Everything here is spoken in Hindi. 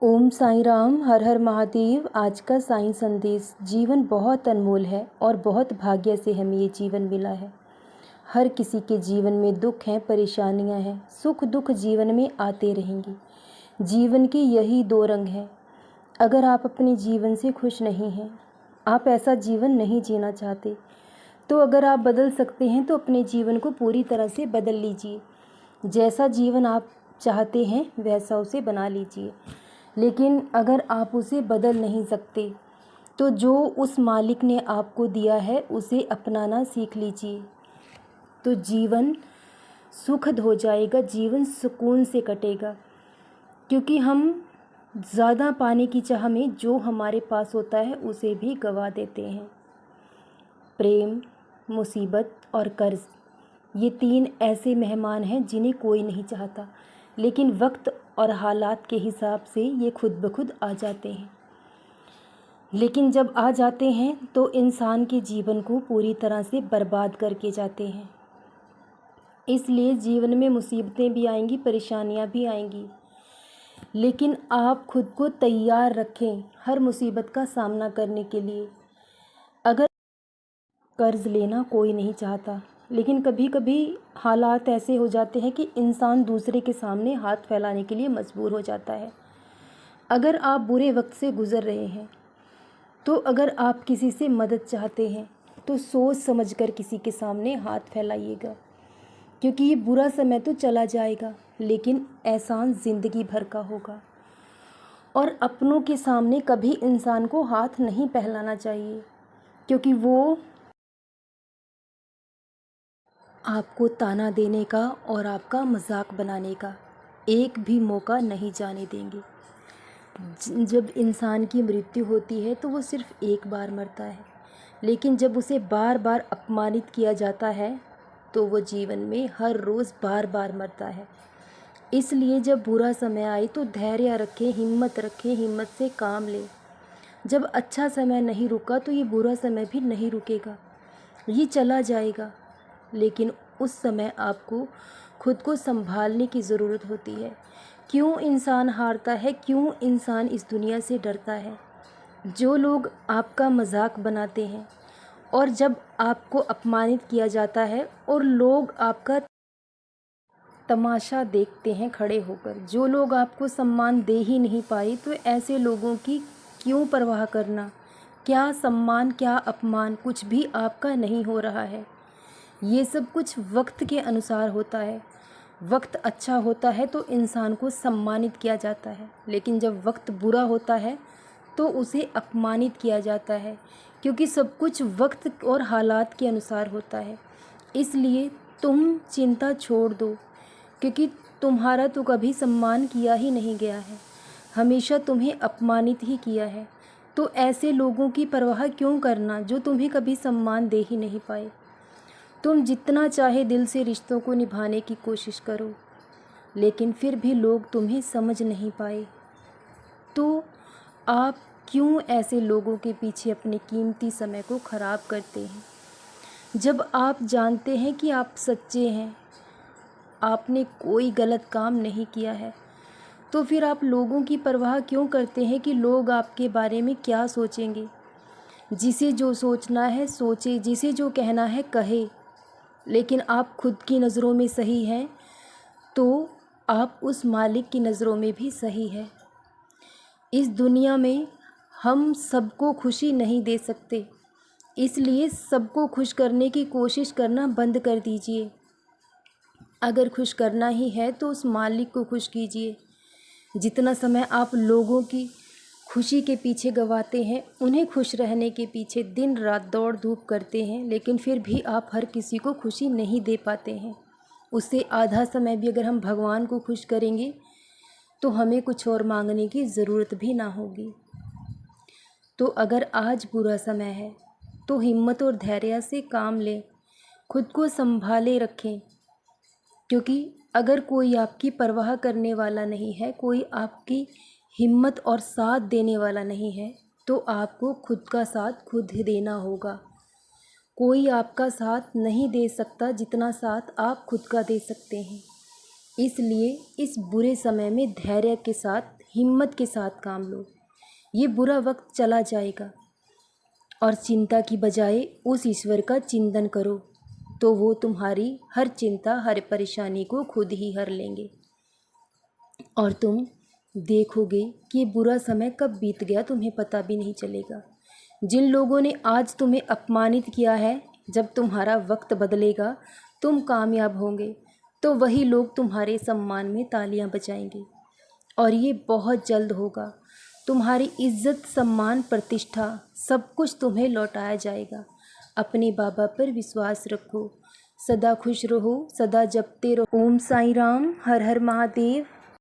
ओम साईं राम, हर हर महादेव। आज का साईं संदेश। जीवन बहुत अनमोल है और बहुत भाग्य से हमें ये जीवन मिला है। हर किसी के जीवन में दुख हैं, परेशानियां हैं, सुख दुख जीवन में आते रहेंगे। जीवन के यही दो रंग हैं। अगर आप अपने जीवन से खुश नहीं हैं, आप ऐसा जीवन नहीं जीना चाहते, तो अगर आप बदल सकते हैं तो अपने जीवन को पूरी तरह से बदल लीजिए। जैसा जीवन आप चाहते हैं वैसा उसे बना लीजिए। लेकिन अगर आप उसे बदल नहीं सकते तो जो उस मालिक ने आपको दिया है उसे अपनाना सीख लीजिए, तो जीवन सुखद हो जाएगा, जीवन सुकून से कटेगा। क्योंकि हम ज़्यादा पाने की चाह में जो हमारे पास होता है उसे भी गवा देते हैं। प्रेम, मुसीबत और कर्ज, ये तीन ऐसे मेहमान हैं जिन्हें कोई नहीं चाहता, लेकिन वक्त और हालात के हिसाब से ये खुद ब खुद आ जाते हैं। लेकिन जब आ जाते हैं तो इंसान के जीवन को पूरी तरह से बर्बाद करके जाते हैं। इसलिए जीवन में मुसीबतें भी आएंगी, परेशानियां भी आएंगी, लेकिन आप खुद को तैयार रखें हर मुसीबत का सामना करने के लिए। अगर कर्ज लेना कोई नहीं चाहता, लेकिन कभी कभी हालात ऐसे हो जाते हैं कि इंसान दूसरे के सामने हाथ फैलाने के लिए मजबूर हो जाता है। अगर आप बुरे वक्त से गुज़र रहे हैं, तो अगर आप किसी से मदद चाहते हैं तो सोच समझकर किसी के सामने हाथ फैलाइएगा। क्योंकि ये बुरा समय तो चला जाएगा, लेकिन एहसान ज़िंदगी भर का होगा। और अपनों के सामने कभी इंसान को हाथ नहीं फैलाना चाहिए, क्योंकि वो आपको ताना देने का और आपका मजाक बनाने का एक भी मौका नहीं जाने देंगे। जब इंसान की मृत्यु होती है तो वो सिर्फ एक बार मरता है, लेकिन जब उसे बार बार अपमानित किया जाता है तो वो जीवन में हर रोज़ बार बार मरता है। इसलिए जब बुरा समय आए तो धैर्य रखें, हिम्मत रखें, हिम्मत से काम लें। जब अच्छा समय नहीं रुका तो ये बुरा समय भी नहीं रुकेगा, ये चला जाएगा। लेकिन उस समय आपको खुद को संभालने की ज़रूरत होती है। क्यों इंसान हारता है, क्यों इंसान इस दुनिया से डरता है? जो लोग आपका मजाक बनाते हैं और जब आपको अपमानित किया जाता है और लोग आपका तमाशा देखते हैं खड़े होकर, जो लोग आपको सम्मान दे ही नहीं पाए, तो ऐसे लोगों की क्यों परवाह करना? क्या सम्मान, क्या अपमान, कुछ भी आपका नहीं हो रहा है। ये सब कुछ वक्त के अनुसार होता है। वक्त अच्छा होता है तो इंसान को सम्मानित किया जाता है, लेकिन जब वक्त बुरा होता है तो उसे अपमानित किया जाता है। क्योंकि सब कुछ वक्त और हालात के अनुसार होता है। इसलिए तुम चिंता छोड़ दो, क्योंकि तुम्हारा तो कभी सम्मान किया ही नहीं गया है, हमेशा तुम्हें अपमानित ही किया है। तो ऐसे लोगों की परवाह क्यों करना जो तुम्हें कभी सम्मान दे ही नहीं पाए। तुम जितना चाहे दिल से रिश्तों को निभाने की कोशिश करो, लेकिन फिर भी लोग तुम्हें समझ नहीं पाए, तो आप क्यों ऐसे लोगों के पीछे अपने कीमती समय को ख़राब करते हैं? जब आप जानते हैं कि आप सच्चे हैं, आपने कोई गलत काम नहीं किया है, तो फिर आप लोगों की परवाह क्यों करते हैं कि लोग आपके बारे में क्या सोचेंगे? जिसे जो सोचना है सोचे, जिसे जो कहना है कहे, लेकिन आप खुद की नज़रों में सही हैं तो आप उस मालिक की नज़रों में भी सही है। इस दुनिया में हम सबको खुशी नहीं दे सकते, इसलिए सबको खुश करने की कोशिश करना बंद कर दीजिए। अगर खुश करना ही है तो उस मालिक को खुश कीजिए। जितना समय आप लोगों की खुशी के पीछे गंवाते हैं, उन्हें खुश रहने के पीछे दिन रात दौड़ धूप करते हैं, लेकिन फिर भी आप हर किसी को खुशी नहीं दे पाते हैं। उससे आधा समय भी अगर हम भगवान को खुश करेंगे तो हमें कुछ और मांगने की ज़रूरत भी ना होगी। तो अगर आज बुरा समय है तो हिम्मत और धैर्य से काम लें, खुद को संभाले रखें। क्योंकि अगर कोई आपकी परवाह करने वाला नहीं है, कोई आपकी हिम्मत और साथ देने वाला नहीं है, तो आपको खुद का साथ खुद ही देना होगा। कोई आपका साथ नहीं दे सकता जितना साथ आप खुद का दे सकते हैं। इसलिए इस बुरे समय में धैर्य के साथ, हिम्मत के साथ काम लो। ये बुरा वक्त चला जाएगा और चिंता की बजाय उस ईश्वर का चिंतन करो, तो वो तुम्हारी हर चिंता, हर परेशानी को खुद ही हर लेंगे और तुम देखोगे कि बुरा समय कब बीत गया तुम्हें पता भी नहीं चलेगा। जिन लोगों ने आज तुम्हें अपमानित किया है, जब तुम्हारा वक्त बदलेगा, तुम कामयाब होंगे, तो वही लोग तुम्हारे सम्मान में तालियां बजाएंगे और ये बहुत जल्द होगा। तुम्हारी इज्जत, सम्मान, प्रतिष्ठा सब कुछ तुम्हें लौटाया जाएगा। अपने बाबा पर विश्वास रखो, सदा खुश रहो, सदा जपते रहो। ओम साईं राम, हर हर महादेव।